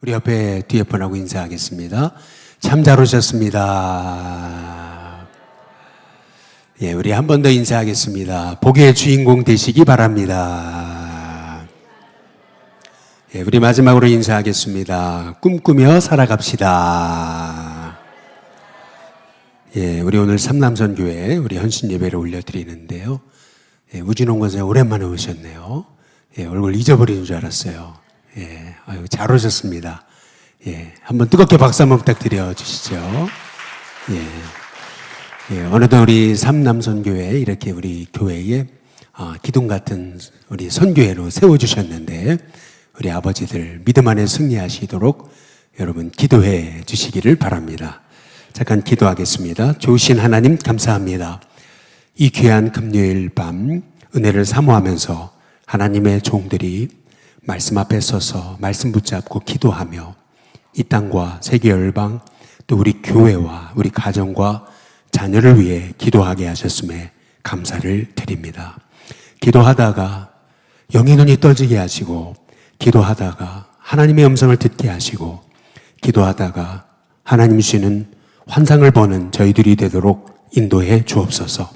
우리 옆에 뒤에 분하고 인사하겠습니다. 참 잘 오셨습니다. 예, 우리 한 번 더 인사하겠습니다. 복의 주인공 되시기 바랍니다. 예, 우리 마지막으로 인사하겠습니다. 꿈꾸며 살아갑시다. 예, 우리 오늘 삼남선교회 우리 헌신 예배를 올려드리는데요. 예, 우진홍 권사님 오랜만에 오셨네요. 예, 얼굴 잊어버리는 줄 알았어요. 예, 아유, 잘 오셨습니다. 예, 한번 뜨겁게 박수 한번 부탁드려 주시죠. 예, 예, 어느덧 우리 삼남선교회 이렇게 우리 교회에 기둥 같은 우리 선교회로 세워주셨는데 우리 아버지들 믿음 안에 승리하시도록 여러분 기도해 주시기를 바랍니다. 잠깐 기도하겠습니다. 좋으신 하나님 감사합니다. 이 귀한 금요일 밤 은혜를 사모하면서 하나님의 종들이 말씀 앞에 서서 말씀 붙잡고 기도하며 이 땅과 세계 열방 또 우리 교회와 우리 가정과 자녀를 위해 기도하게 하셨음에 감사를 드립니다. 기도하다가 영의 눈이 떠지게 하시고 기도하다가 하나님의 음성을 듣게 하시고 기도하다가 하나님 주시는 환상을 보는 저희들이 되도록 인도해 주옵소서.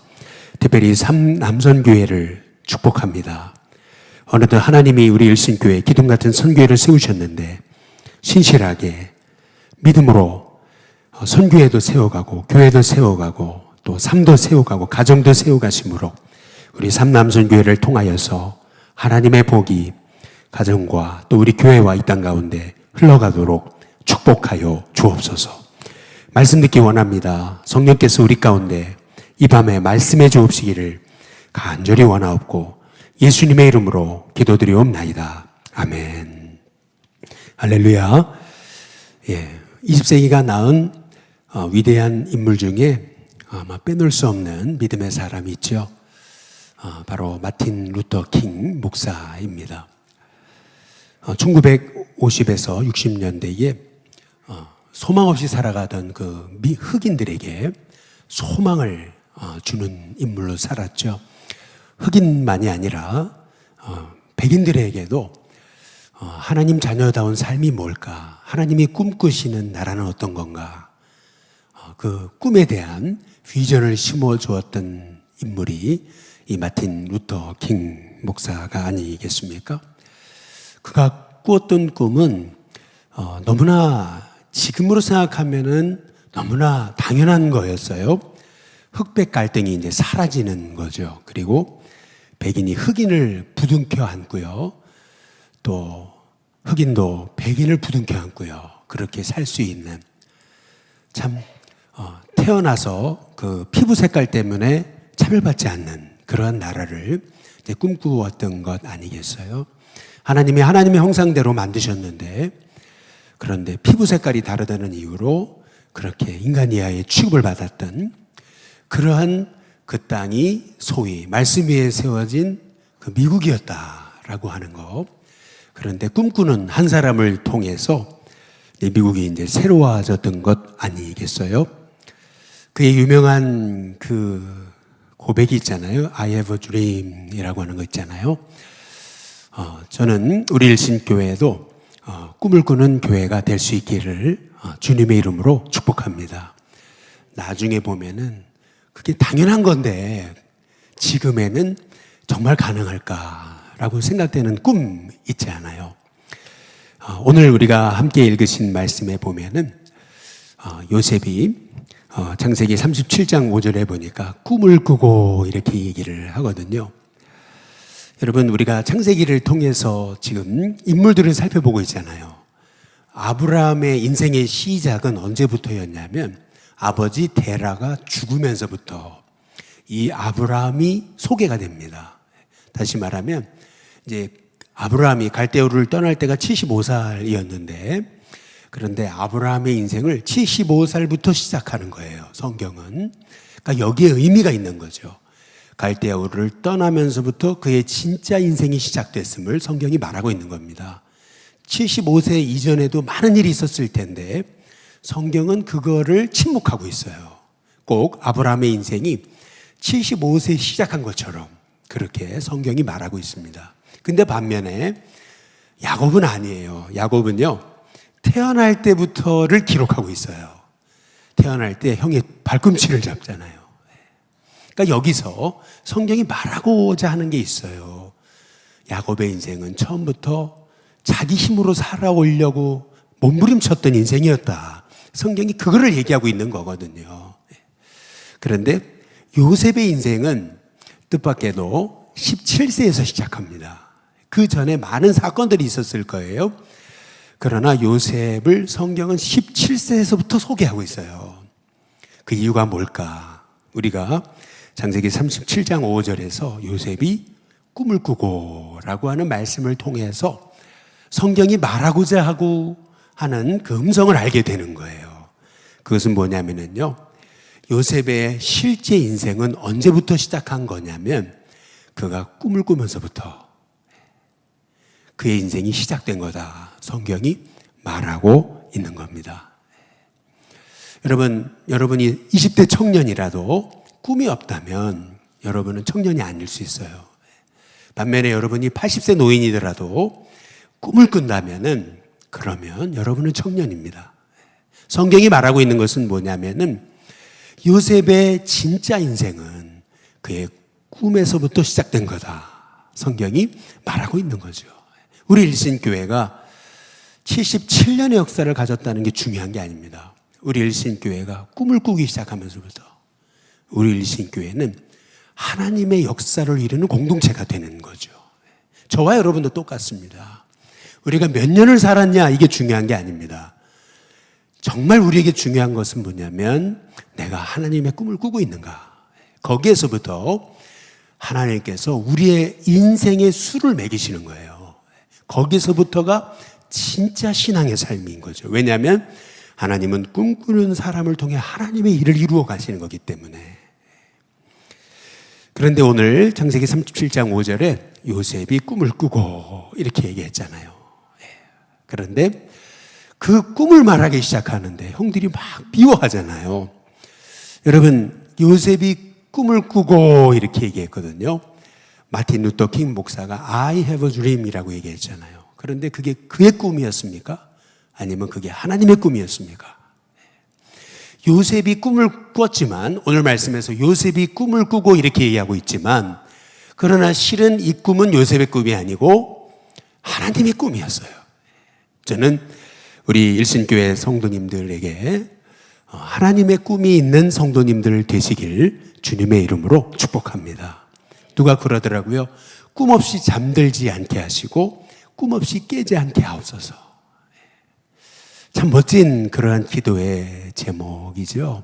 특별히 삼남선교회를 축복합니다. 어느덧 하나님이 우리 일신교회 기둥 같은 선교회를 세우셨는데 신실하게 믿음으로 선교회도 세워가고 교회도 세워가고 또 삶도 세워가고 가정도 세워가심으로 우리 삼남선교회를 통하여서 하나님의 복이 가정과 또 우리 교회와 이 땅 가운데 흘러가도록 축복하여 주옵소서. 말씀 듣기 원합니다. 성령께서 우리 가운데 이 밤에 말씀해 주옵시기를 간절히 원하옵고 예수님의 이름으로 기도드리옵나이다. 아멘. 할렐루야. 예, 20세기가 낳은 위대한 인물 중에 아마 빼놓을 수 없는 믿음의 사람이 있죠. 바로 마틴 루터 킹 목사입니다. 1950에서 60년대에 소망 없이 살아가던 그 흑인들에게 소망을 주는 인물로 살았죠. 흑인만이 아니라 백인들에게도 하나님 자녀다운 삶이 뭘까? 하나님이 꿈꾸시는 나라는 어떤 건가? 그 꿈에 대한 비전을 심어주었던 인물이 이 마틴 루터 킹 목사가 아니겠습니까? 그가 꾸었던 꿈은 너무나 지금으로 생각하면은 너무나 당연한 거였어요. 흑백 갈등이 이제 사라지는 거죠. 그리고 백인이 흑인을 부둥켜 안고요. 또 흑인도 백인을 부둥켜 안고요. 그렇게 살 수 있는 참 태어나서 그 피부 색깔 때문에 차별받지 않는 그러한 나라를 이제 꿈꾸었던 것 아니겠어요? 하나님이 하나님의 형상대로 만드셨는데 그런데 피부 색깔이 다르다는 이유로 그렇게 인간 이하의 취급을 받았던 그러한 그 땅이 소위 말씀 위에 세워진 그 미국이었다라고 하는 거. 그런데 꿈꾸는 한 사람을 통해서 미국이 이제 새로워졌던 것 아니겠어요? 그의 유명한 그 고백이 있잖아요. I have a dream 이라고 하는 거 있잖아요. 저는 우리 일신교회도 꿈을 꾸는 교회가 될 수 있기를 주님의 이름으로 축복합니다. 나중에 보면은 그게 당연한 건데 지금에는 정말 가능할까라고 생각되는 꿈 있지 않아요? 오늘 우리가 함께 읽으신 말씀에 보면은 요셉이 창세기 37장 5절에 보니까 꿈을 꾸고 이렇게 얘기를 하거든요. 여러분 우리가 창세기를 통해서 지금 인물들을 살펴보고 있잖아요. 아브라함의 인생의 시작은 언제부터였냐면 아버지 데라가 죽으면서부터 이 아브라함이 소개가 됩니다. 다시 말하면 이제 아브라함이 갈대우를 떠날 때가 75살이었는데 그런데 아브라함의 인생을 75살부터 시작하는 거예요. 성경은. 그러니까 여기에 의미가 있는 거죠. 갈대우를 떠나면서부터 그의 진짜 인생이 시작됐음을 성경이 말하고 있는 겁니다. 75세 이전에도 많은 일이 있었을 텐데 성경은 그거를 침묵하고 있어요. 꼭 아브라함의 인생이 75세 시작한 것처럼 그렇게 성경이 말하고 있습니다. 근데 반면에 야곱은 아니에요. 야곱은요 태어날 때부터를 기록하고 있어요. 태어날 때 형의 발꿈치를 잡잖아요. 그러니까 여기서 성경이 말하고자 하는 게 있어요. 야곱의 인생은 처음부터 자기 힘으로 살아오려고 몸부림쳤던 인생이었다. 성경이 그거를 얘기하고 있는 거거든요. 그런데 요셉의 인생은 뜻밖에도 17세에서 시작합니다. 그 전에 많은 사건들이 있었을 거예요. 그러나 요셉을 성경은 17세에서부터 소개하고 있어요. 그 이유가 뭘까? 우리가 창세기 37장 5절에서 요셉이 꿈을 꾸고 라고 하는 말씀을 통해서 성경이 말하고자 하고 하는 그 음성을 알게 되는 거예요. 그것은 뭐냐면요, 요셉의 실제 인생은 언제부터 시작한 거냐면 그가 꿈을 꾸면서부터 그의 인생이 시작된 거다. 성경이 말하고 있는 겁니다. 여러분이 20대 청년이라도 꿈이 없다면 여러분은 청년이 아닐 수 있어요. 반면에 여러분이 80세 노인이더라도 꿈을 꾼다면은 그러면 여러분은 청년입니다. 성경이 말하고 있는 것은 뭐냐면은 요셉의 진짜 인생은 그의 꿈에서부터 시작된 거다. 성경이 말하고 있는 거죠. 우리 일신교회가 77년의 역사를 가졌다는 게 중요한 게 아닙니다. 우리 일신교회가 꿈을 꾸기 시작하면서부터 우리 일신교회는 하나님의 역사를 이루는 공동체가 되는 거죠. 저와 여러분도 똑같습니다. 우리가 몇 년을 살았냐 이게 중요한 게 아닙니다. 정말 우리에게 중요한 것은 뭐냐면 내가 하나님의 꿈을 꾸고 있는가. 거기에서부터 하나님께서 우리의 인생의 수를 매기시는 거예요. 거기서부터가 진짜 신앙의 삶인 거죠. 왜냐하면 하나님은 꿈꾸는 사람을 통해 하나님의 일을 이루어 가시는 거기 때문에. 그런데 오늘 창세기 37장 5절에 요셉이 꿈을 꾸고 이렇게 얘기했잖아요. 그런데 그 꿈을 말하기 시작하는데 형들이 막 미워하잖아요. 여러분, 요셉이 꿈을 꾸고 이렇게 얘기했거든요. 마틴 루터 킹 목사가 I have a dream이라고 얘기했잖아요. 그런데 그게 그의 꿈이었습니까? 아니면 그게 하나님의 꿈이었습니까? 요셉이 꿈을 꿨지만 오늘 말씀에서 요셉이 꿈을 꾸고 이렇게 얘기하고 있지만 그러나 실은 이 꿈은 요셉의 꿈이 아니고 하나님의 꿈이었어요. 저는 우리 일신교회 성도님들에게 하나님의 꿈이 있는 성도님들 되시길 주님의 이름으로 축복합니다. 누가 그러더라고요. 꿈 없이 잠들지 않게 하시고 꿈 없이 깨지 않게 하옵소서. 참 멋진 그러한 기도의 제목이죠.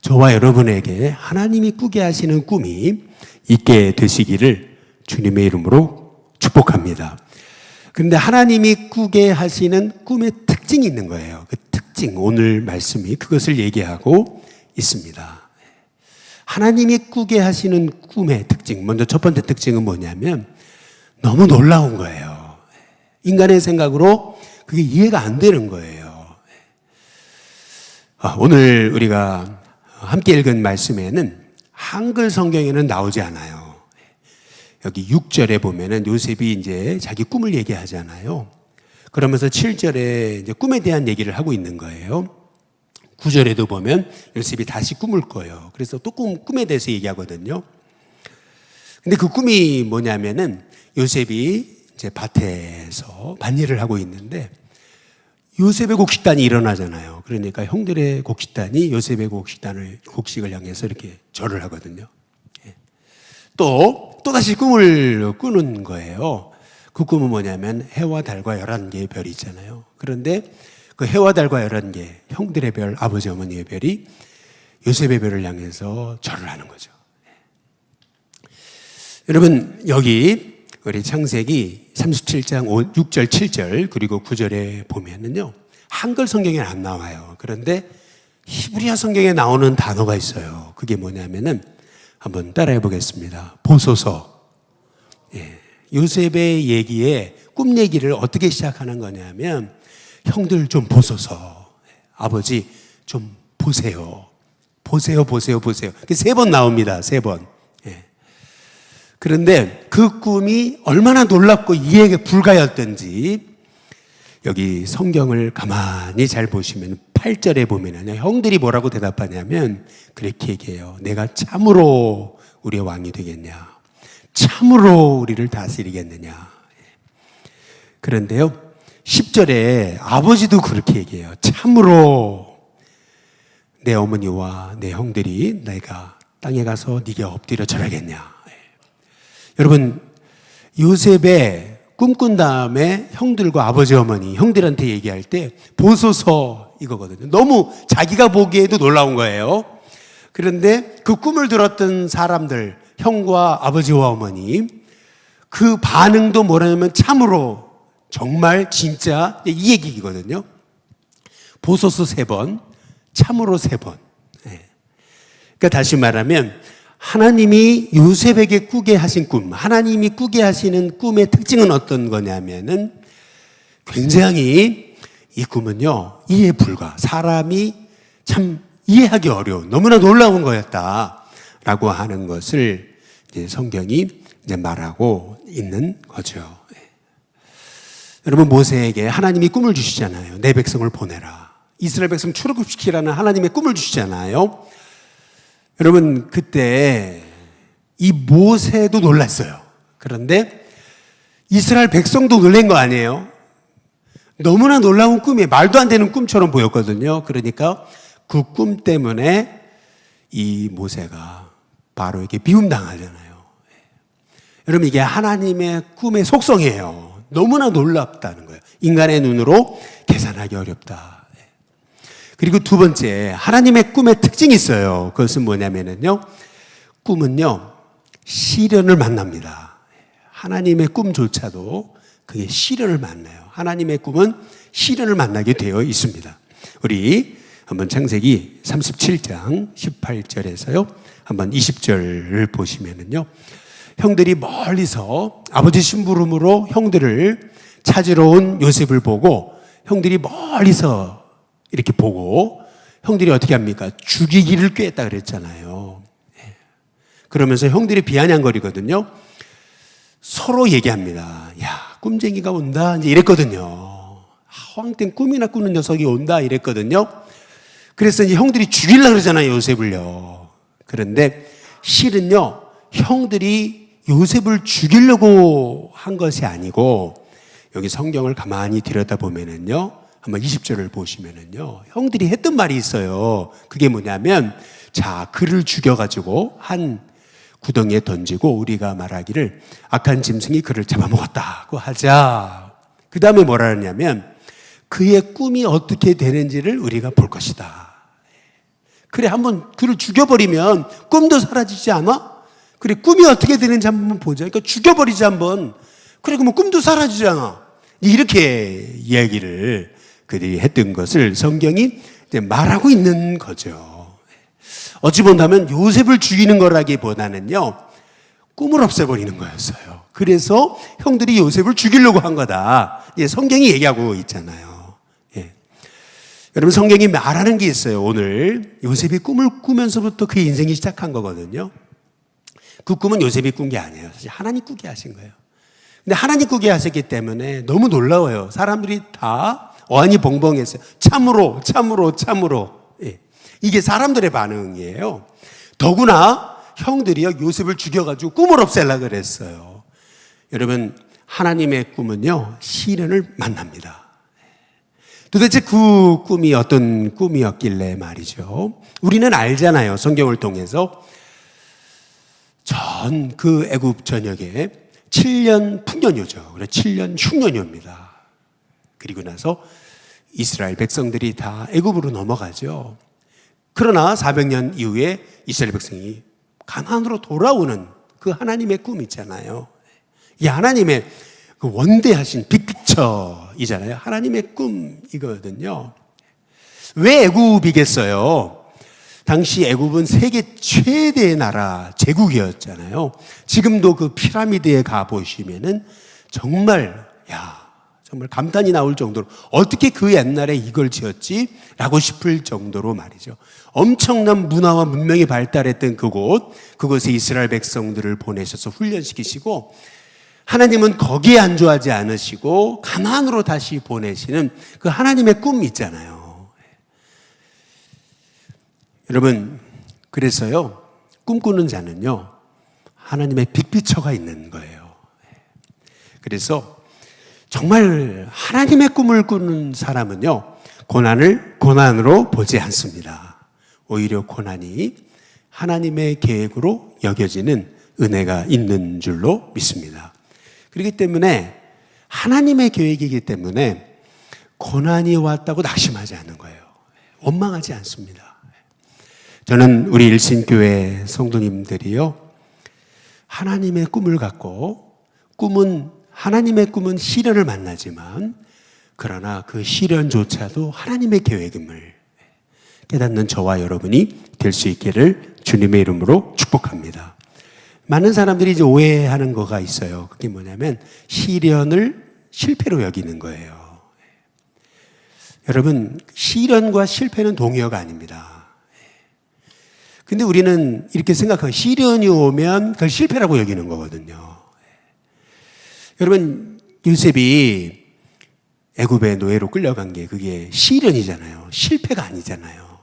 저와 여러분에게 하나님이 꾸게 하시는 꿈이 있게 되시기를 주님의 이름으로 축복합니다. 그런데 하나님이 꾸게 하시는 꿈의 특징이 있는 거예요. 그 특징, 오늘 말씀이 그것을 얘기하고 있습니다. 하나님이 꾸게 하시는 꿈의 특징, 먼저 첫 번째 특징은 뭐냐면 너무 놀라운 거예요. 인간의 생각으로 그게 이해가 안 되는 거예요. 오늘 우리가 함께 읽은 말씀에는 한글 성경에는 나오지 않아요. 여기 6절에 보면은 요셉이 이제 자기 꿈을 얘기하잖아요. 그러면서 7절에 이제 꿈에 대한 얘기를 하고 있는 거예요. 9절에도 보면 요셉이 다시 꿈을 꿔요. 그래서 또 꿈에 대해서 얘기하거든요. 근데 그 꿈이 뭐냐면은 요셉이 이제 밭에서 밭일을 하고 있는데 요셉의 곡식단이 일어나잖아요. 그러니까 형들의 곡식단이 요셉의 곡식을 향해서 이렇게 절을 하거든요. 또다시 꿈을 꾸는 거예요. 그 꿈은 뭐냐면 해와 달과 11개의 별이 있잖아요. 그런데 그 해와 달과 11개, 형들의 별, 아버지 어머니의 별이 요셉의 별을 향해서 절을 하는 거죠. 여러분, 여기 우리 창세기 37장 6절, 7절 그리고 9절에 보면은요, 한글 성경에는 안 나와요. 그런데 히브리어 성경에 나오는 단어가 있어요. 그게 뭐냐면은 한번 따라해 보겠습니다. 보소서. 요셉의 얘기에 꿈 얘기를 어떻게 시작하는 거냐면 형들 좀 보소서. 아버지 좀 보세요. 보세요. 3번 나옵니다. 3번. 그런데 그 꿈이 얼마나 놀랍고 이해가 불가였던지 여기 성경을 가만히 잘 보시면 8절에 보면은요, 형들이 뭐라고 대답하냐면 그렇게 얘기해요. 내가 참으로 우리의 왕이 되겠냐? 참으로 우리를 다스리겠느냐? 그런데요, 10절에 아버지도 그렇게 얘기해요. 참으로 내 어머니와 내 형들이 내가 땅에 가서 네게 엎드려 절하겠냐? 여러분, 요셉의 꿈꾼 다음에 형들과 아버지 어머니, 형들한테 얘기할 때 보소서 이거거든요. 너무 자기가 보기에도 놀라운 거예요. 그런데 그 꿈을 들었던 사람들, 형과 아버지와 어머니, 그 반응도 뭐라냐면 참으로 정말 진짜 이 얘기거든요. 보소서 3번, 참으로 3번. 그러니까 다시 말하면 하나님이 요셉에게 꾸게 하신 꿈, 하나님이 꾸게 하시는 꿈의 특징은 어떤 거냐면은 굉장히 이 꿈은요, 이해 불가. 사람이 참 이해하기 어려운, 너무나 놀라운 거였다라고 하는 것을 이제 성경이 이제 말하고 있는 거죠. 여러분, 모세에게 하나님이 꿈을 주시잖아요. 내 백성을 보내라. 이스라엘 백성 출애굽시키라는 하나님의 꿈을 주시잖아요. 여러분, 그때 이 모세도 놀랐어요. 그런데 이스라엘 백성도 놀란 거 아니에요? 너무나 놀라운 꿈이 말도 안 되는 꿈처럼 보였거든요. 그러니까 그 꿈 때문에 이 모세가 바로에게 미움당하잖아요. 여러분, 이게 하나님의 꿈의 속성이에요. 너무나 놀랍다는 거예요. 인간의 눈으로 계산하기 어렵다. 그리고 두 번째, 하나님의 꿈의 특징이 있어요. 그것은 뭐냐면요, 꿈은요, 시련을 만납니다. 하나님의 꿈조차도 그게 시련을 만나요. 하나님의 꿈은 시련을 만나게 되어 있습니다. 우리 한번 창세기 37장 18절에서요, 한번 20절을 보시면은요, 형들이 멀리서 아버지 심부름으로 형들을 찾으러 온 요셉을 보고 형들이 멀리서 이렇게 보고 형들이 어떻게 합니까? 죽이기를 꾀했다 그랬잖아요. 그러면서 형들이 비아냥거리거든요. 서로 얘기합니다. 야, 꿈쟁이가 온다. 이제 이랬거든요. 허황된 꿈이나 꾸는 녀석이 온다. 이랬거든요. 그래서 이제 형들이 죽이려고 그러잖아요, 요셉을요. 그런데 실은요, 형들이 요셉을 죽이려고 한 것이 아니고, 여기 성경을 가만히 들여다보면은요, 한번 20절을 보시면은요, 형들이 했던 말이 있어요. 그게 뭐냐면, 자, 그를 죽여가지고 한 구덩이에 던지고 우리가 말하기를 악한 짐승이 그를 잡아먹었다고 하자. 그 다음에 뭐라 하냐면, 그의 꿈이 어떻게 되는지를 우리가 볼 것이다. 그래, 한번 그를 죽여버리면 꿈도 사라지지 않아? 그래, 꿈이 어떻게 되는지 한번 보자. 그러니까 죽여버리자 한번. 그래, 그러면 꿈도 사라지잖아. 이렇게 이야기를 그들이 했던 것을 성경이 이제 말하고 있는 거죠. 어찌 본다면 요셉을 죽이는 거라기보다는요, 꿈을 없애버리는 거였어요. 그래서 형들이 요셉을 죽이려고 한 거다. 예, 성경이 얘기하고 있잖아요. 예. 여러분, 성경이 말하는 게 있어요. 오늘 요셉이 꿈을 꾸면서부터 그 인생이 시작한 거거든요. 그 꿈은 요셉이 꾼 게 아니에요. 사실 하나님 꾸게 하신 거예요. 근데 하나님 꾸게 하셨기 때문에 너무 놀라워요. 사람들이 다 어안이 벙벙했어요. 참으로, 참으로, 참으로. 예. 이게 사람들의 반응이에요. 더구나 형들이요, 요셉을 죽여가지고 꿈을 없애려고 그랬어요. 여러분, 하나님의 꿈은요, 시련을 만납니다. 도대체 그 꿈이 어떤 꿈이었길래 말이죠. 우리는 알잖아요. 성경을 통해서. 전 그 애굽 전역에 7년 풍년효죠. 그래, 7년 흉년효입니다. 그리고 나서 이스라엘 백성들이 다 애굽으로 넘어가죠. 그러나 400년 이후에 이스라엘 백성이 가나안으로 돌아오는 그 하나님의 꿈 있잖아요. 이 하나님의 그 원대하신 빅픽처이잖아요. 하나님의 꿈이거든요. 왜 애굽이겠어요? 당시 애굽은 세계 최대의 나라 제국이었잖아요. 지금도 그 피라미드에 가보시면은 정말 정말 감탄이 나올 정도로 어떻게 그 옛날에 이걸 지었지? 라고 싶을 정도로 말이죠. 엄청난 문화와 문명이 발달했던 그곳에 이스라엘 백성들을 보내셔서 훈련시키시고 하나님은 거기에 안주하지 않으시고 가나안으로 다시 보내시는 그 하나님의 꿈 있잖아요. 여러분, 그래서요, 꿈꾸는 자는요, 하나님의 빅피처가 있는 거예요. 그래서 정말 하나님의 꿈을 꾸는 사람은요, 고난을 고난으로 보지 않습니다. 오히려 고난이 하나님의 계획으로 여겨지는 은혜가 있는 줄로 믿습니다. 그렇기 때문에 하나님의 계획이기 때문에 고난이 왔다고 낙심하지 않는 거예요. 원망하지 않습니다. 저는 우리 일신교회 성도님들이요, 하나님의 꿈을 갖고 하나님의 꿈은 시련을 만나지만 그러나 그 시련조차도 하나님의 계획임을 깨닫는 저와 여러분이 될 수 있기를 주님의 이름으로 축복합니다. 많은 사람들이 이제 오해하는 거가 있어요. 그게 뭐냐면 시련을 실패로 여기는 거예요. 여러분, 시련과 실패는 동의어가 아닙니다. 근데 우리는 이렇게 생각하고 시련이 오면 그걸 실패라고 여기는 거거든요. 여러분, 요셉이 애굽의 노예로 끌려간 게 그게 시련이잖아요. 실패가 아니잖아요.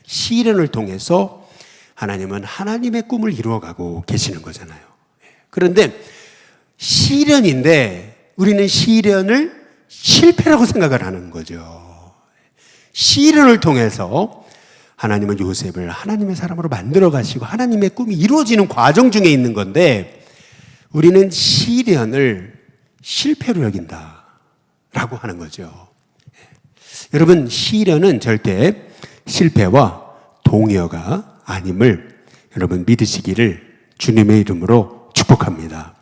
시련을 통해서 하나님은 하나님의 꿈을 이루어가고 계시는 거잖아요. 그런데 시련인데 우리는 시련을 실패라고 생각을 하는 거죠. 시련을 통해서 하나님은 요셉을 하나님의 사람으로 만들어 가시고 하나님의 꿈이 이루어지는 과정 중에 있는 건데 우리는 시련을 실패로 여긴다라고 하는 거죠. 여러분, 시련은 절대 실패와 동의어가 아님을 여러분 믿으시기를 주님의 이름으로 축복합니다.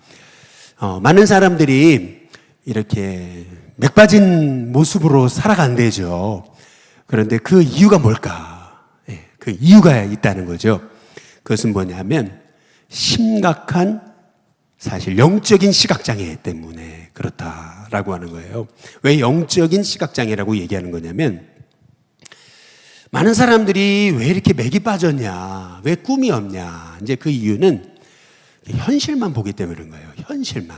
많은 사람들이 이렇게 맥 빠진 모습으로 살아간대죠. 그런데 그 이유가 뭘까? 그 이유가 있다는 거죠. 그것은 뭐냐면 심각한 사실 영적인 시각장애 때문에 그렇다라고 하는 거예요. 왜 영적인 시각장애라고 얘기하는 거냐면 많은 사람들이 왜 이렇게 맥이 빠졌냐, 왜 꿈이 없냐, 이제 그 이유는 현실만 보기 때문에 그런 거예요. 현실만.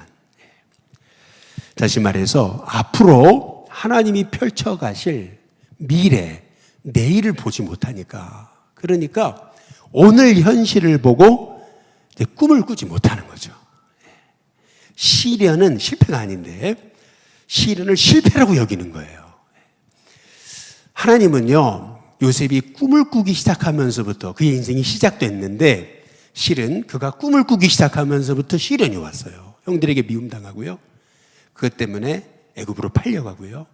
다시 말해서 앞으로 하나님이 펼쳐가실 미래, 내일을 보지 못하니까, 그러니까 오늘 현실을 보고 이제 꿈을 꾸지 못하는 거죠. 시련은 실패가 아닌데 시련을 실패라고 여기는 거예요. 하나님은요, 요셉이 꿈을 꾸기 시작하면서부터 그의 인생이 시작됐는데 실은 그가 꿈을 꾸기 시작하면서부터 시련이 왔어요. 형들에게 미움당하고요. 그것 때문에 애굽으로 팔려가고요.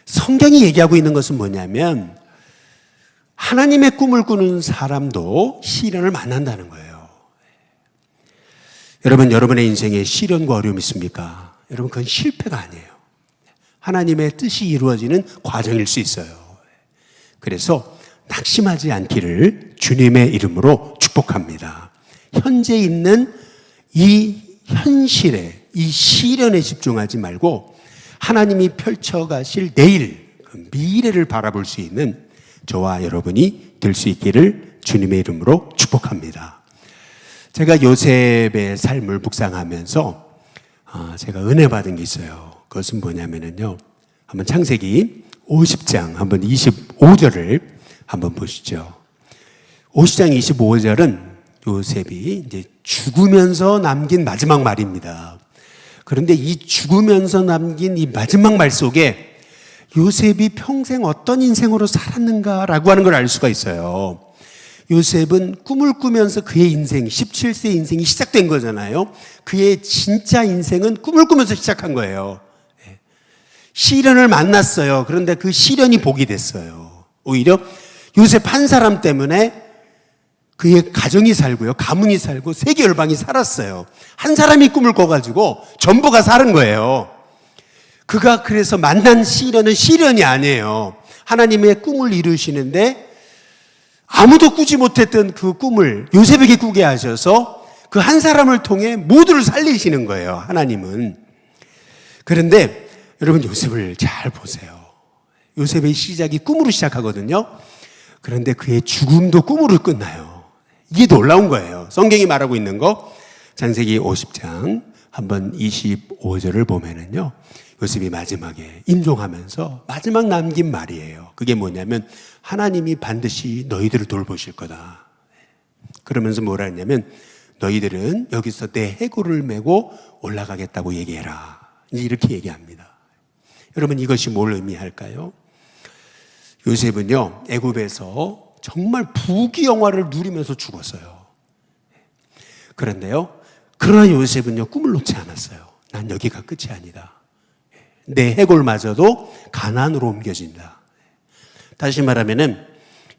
성경이 얘기하고 있는 것은 뭐냐면 하나님의 꿈을 꾸는 사람도 시련을 만난다는 거예요. 여러분, 여러분의 인생에 시련과 어려움이 있습니까? 여러분, 그건 실패가 아니에요. 하나님의 뜻이 이루어지는 과정일 수 있어요. 그래서 낙심하지 않기를 주님의 이름으로 축복합니다. 현재 있는 이 현실에, 이 시련에 집중하지 말고 하나님이 펼쳐가실 내일, 그 미래를 바라볼 수 있는 저와 여러분이 될 수 있기를 주님의 이름으로 축복합니다. 제가 요셉의 삶을 묵상하면서 제가 은혜 받은 게 있어요. 그것은 뭐냐면요, 한번 창세기 50장 한번 25절을 한번 보시죠. 50장 25절은 요셉이 이제 죽으면서 남긴 마지막 말입니다. 그런데 이 죽으면서 남긴 이 마지막 말 속에 요셉이 평생 어떤 인생으로 살았는가라고 하는 걸 알 수가 있어요. 요셉은 꿈을 꾸면서 그의 인생, 17세 인생이 시작된 거잖아요. 그의 진짜 인생은 꿈을 꾸면서 시작한 거예요. 시련을 만났어요. 그런데 그 시련이 복이 됐어요. 오히려 요셉 한 사람 때문에 그의 가정이 살고요, 가문이 살고 세계 열방이 살았어요. 한 사람이 꿈을 꿔가지고 전부가 사는 거예요. 그가 그래서 만난 시련은 시련이 아니에요. 하나님의 꿈을 이루시는데 아무도 꾸지 못했던 그 꿈을 요셉에게 꾸게 하셔서 그 한 사람을 통해 모두를 살리시는 거예요, 하나님은. 그런데 여러분, 요셉을 잘 보세요. 요셉의 시작이 꿈으로 시작하거든요. 그런데 그의 죽음도 꿈으로 끝나요. 이게 놀라운 거예요. 성경이 말하고 있는 거, 창세기 50장 한번 25절을 보면은요, 요셉이 마지막에 임종하면서 마지막 남긴 말이에요. 그게 뭐냐면 하나님이 반드시 너희들을 돌보실 거다. 그러면서 뭐라 했냐면 너희들은 여기서 내 해골을 메고 올라가겠다고 얘기해라. 이렇게 얘기합니다. 여러분, 이것이 뭘 의미할까요? 요셉은요, 애굽에서 정말 부귀영화를 누리면서 죽었어요. 그런데요, 그러나 요셉은요, 꿈을 놓지 않았어요. 난 여기가 끝이 아니다. 내 해골마저도 가나안으로 옮겨진다. 다시 말하면은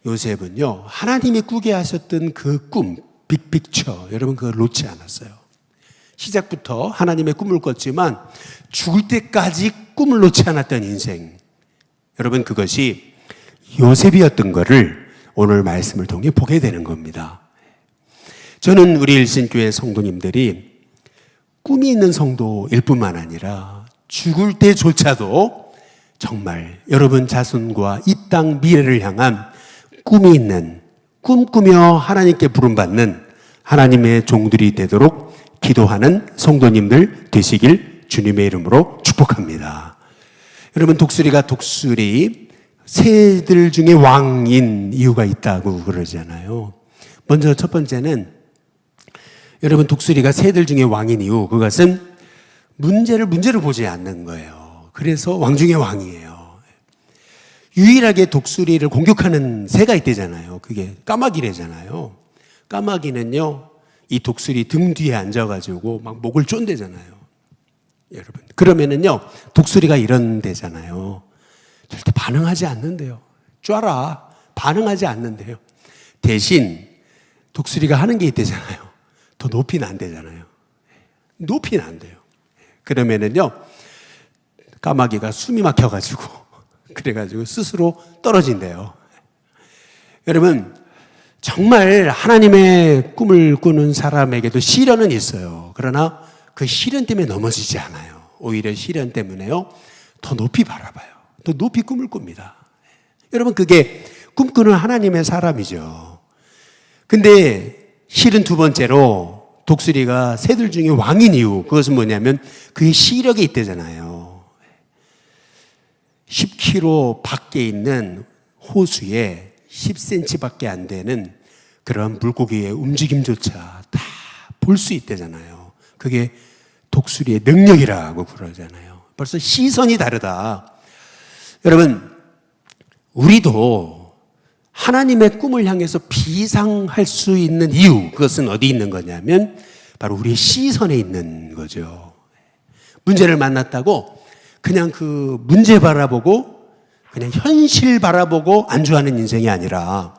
요셉은요, 하나님이 꾸게 하셨던 그 꿈, 빅픽처, 여러분 그걸 놓지 않았어요. 시작부터 하나님의 꿈을 꿨지만 죽을 때까지 꿈을 놓지 않았던 인생, 여러분 그것이 요셉이었던 것을 오늘 말씀을 통해 보게 되는 겁니다. 저는 우리 일신교회 성도님들이 꿈이 있는 성도일 뿐만 아니라 죽을 때조차도 정말 여러분 자손과 이 땅 미래를 향한 꿈이 있는, 꿈꾸며 하나님께 부름받는 하나님의 종들이 되도록 기도하는 성도님들 되시길 주님의 이름으로 축복합니다. 여러분, 독수리가 새들 중에 왕인 이유가 있다고 그러잖아요. 먼저 첫 번째는 여러분, 독수리가 새들 중에 왕인 이유, 그것은 문제를 보지 않는 거예요. 그래서 왕 중에 왕이에요. 유일하게 독수리를 공격하는 새가 있대잖아요. 그게 까마귀래잖아요. 까마귀는요, 이 독수리 등 뒤에 앉아가지고 막 목을 쫀대잖아요. 여러분, 그러면은요, 독수리가 이런 데잖아요. 절대 반응하지 않는데요. 쪼아라. 반응하지 않는데요. 대신 독수리가 하는 게 있대잖아요. 더 높이는 안 되잖아요. 높이는 안 돼요. 그러면은요, 까마귀가 숨이 막혀가지고, 그래가지고 스스로 떨어진대요. 여러분, 정말 하나님의 꿈을 꾸는 사람에게도 시련은 있어요. 그러나 그 시련 때문에 넘어지지 않아요. 오히려 시련 때문에요, 더 높이 바라봐요. 더 높이 꿈을 꿉니다. 여러분, 그게 꿈꾸는 하나님의 사람이죠. 근데 실은 두 번째로 독수리가 새들 중에 왕인 이유, 그것은 뭐냐면 그의 시력이 있대잖아요. 10km 밖에 있는 호수에 10cm 밖에 안 되는 그런 물고기의 움직임조차 다 볼 수 있대잖아요. 그게 독수리의 능력이라고 그러잖아요. 벌써 시선이 다르다. 여러분, 우리도 하나님의 꿈을 향해서 비상할 수 있는 이유, 그것은 어디 있는 거냐면 바로 우리의 시선에 있는 거죠. 문제를 만났다고 그냥 그 문제 바라보고 그냥 현실 바라보고 안주하는 인생이 아니라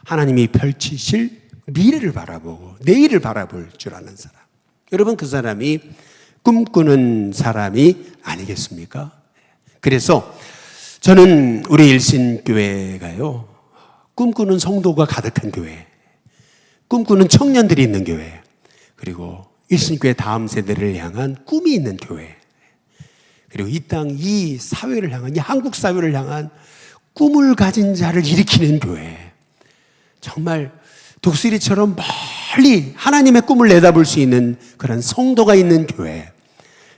하나님이 펼치실 미래를 바라보고 내일을 바라볼 줄 아는 사람. 여러분, 그 사람이 꿈꾸는 사람이 아니겠습니까? 그래서 저는 우리 일신교회가요, 꿈꾸는 성도가 가득한 교회, 꿈꾸는 청년들이 있는 교회, 그리고 일신교회 다음 세대를 향한 꿈이 있는 교회, 그리고 이 땅, 이 사회를 향한, 이 한국 사회를 향한 꿈을 가진 자를 일으키는 교회, 정말 독수리처럼 멀리 하나님의 꿈을 내다볼 수 있는 그런 성도가 있는 교회,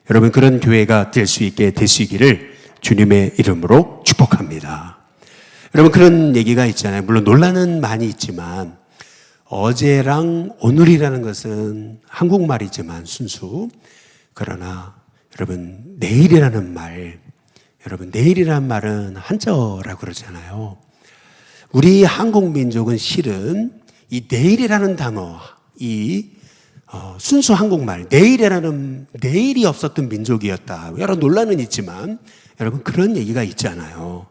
여러분 그런 교회가 될 수 있게 되시기를 주님의 이름으로 축복합니다. 여러분, 그런 얘기가 있잖아요. 물론 논란은 많이 있지만 어제랑 오늘이라는 것은 한국말이지만 순수, 그러나 여러분 내일이라는 말, 여러분 내일이라는 말은 한자어라고 그러잖아요. 우리 한국 민족은 실은 이 내일이라는 단어, 이 순수 한국말, 내일이 없었던 민족이었다. 여러 논란은 있지만 여러분 그런 얘기가 있잖아요.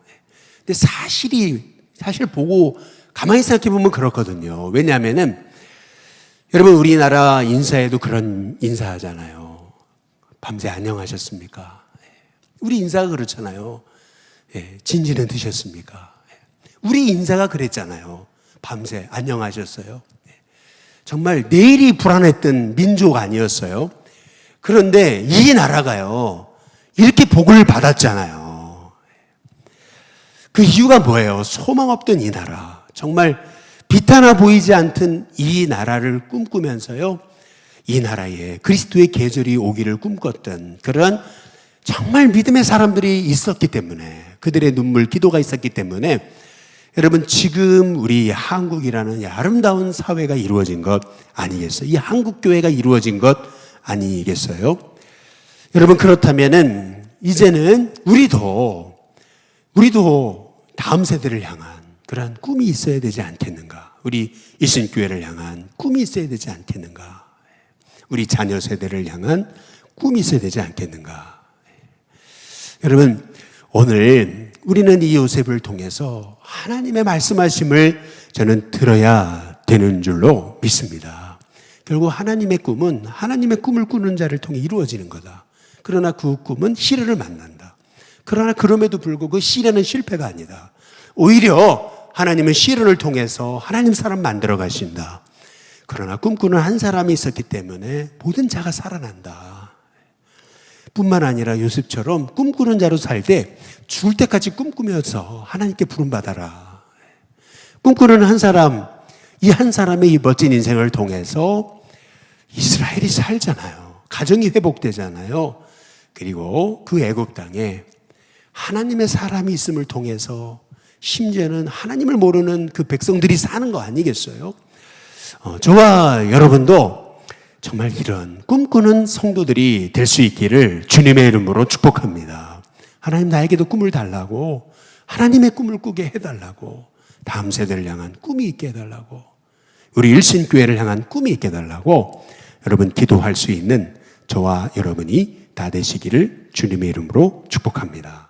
근데 사실 보고 가만히 생각해 보면 그렇거든요. 왜냐하면은 여러분 우리나라 인사에도 그런 인사하잖아요. 밤새 안녕하셨습니까? 우리 인사가 그렇잖아요. 진지는 드셨습니까? 우리 인사가 그랬잖아요. 밤새 안녕하셨어요? 정말 내일이 불안했던 민족 아니었어요? 그런데 이 나라가요, 이렇게 복을 받았잖아요. 그 이유가 뭐예요? 소망 없던 이 나라, 정말 빛 하나 보이지 않던 이 나라를 꿈꾸면서요, 이 나라에 그리스도의 계절이 오기를 꿈꿨던 그런 정말 믿음의 사람들이 있었기 때문에, 그들의 눈물, 기도가 있었기 때문에 여러분 지금 우리 한국이라는 이 아름다운 사회가 이루어진 것 아니겠어요? 이 한국교회가 이루어진 것 아니겠어요? 여러분 그렇다면은 이제는 우리도 다음 세대를 향한 그러한 꿈이 있어야 되지 않겠는가? 우리 일신교회를 향한 꿈이 있어야 되지 않겠는가? 우리 자녀 세대를 향한 꿈이 있어야 되지 않겠는가? 여러분 오늘 우리는 이 요셉을 통해서 하나님의 말씀하심을 저는 들어야 되는 줄로 믿습니다. 결국 하나님의 꿈은 하나님의 꿈을 꾸는 자를 통해 이루어지는 거다. 그러나 그 꿈은 시련을 만난다. 그러나 그럼에도 불구하고 그 시련은 실패가 아니다. 오히려 하나님은 시련을 통해서 하나님 사람 만들어 가신다. 그러나 꿈꾸는 한 사람이 있었기 때문에 모든 자가 살아난다. 뿐만 아니라 요셉처럼 꿈꾸는 자로 살 때 죽을 때까지 꿈꾸면서 하나님께 부름받아라. 꿈꾸는 한 사람, 이 한 사람의 이 멋진 인생을 통해서 이스라엘이 살잖아요. 가정이 회복되잖아요. 그리고 그 애굽 땅에 하나님의 사람이 있음을 통해서 심지어는 하나님을 모르는 그 백성들이 사는 거 아니겠어요? 저와 여러분도 정말 이런 꿈꾸는 성도들이 될 수 있기를 주님의 이름으로 축복합니다. 하나님 나에게도 꿈을 달라고, 하나님의 꿈을 꾸게 해달라고, 다음 세대를 향한 꿈이 있게 해달라고, 우리 일신교회를 향한 꿈이 있게 해달라고 여러분 기도할 수 있는 저와 여러분이 다 되시기를 주님의 이름으로 축복합니다.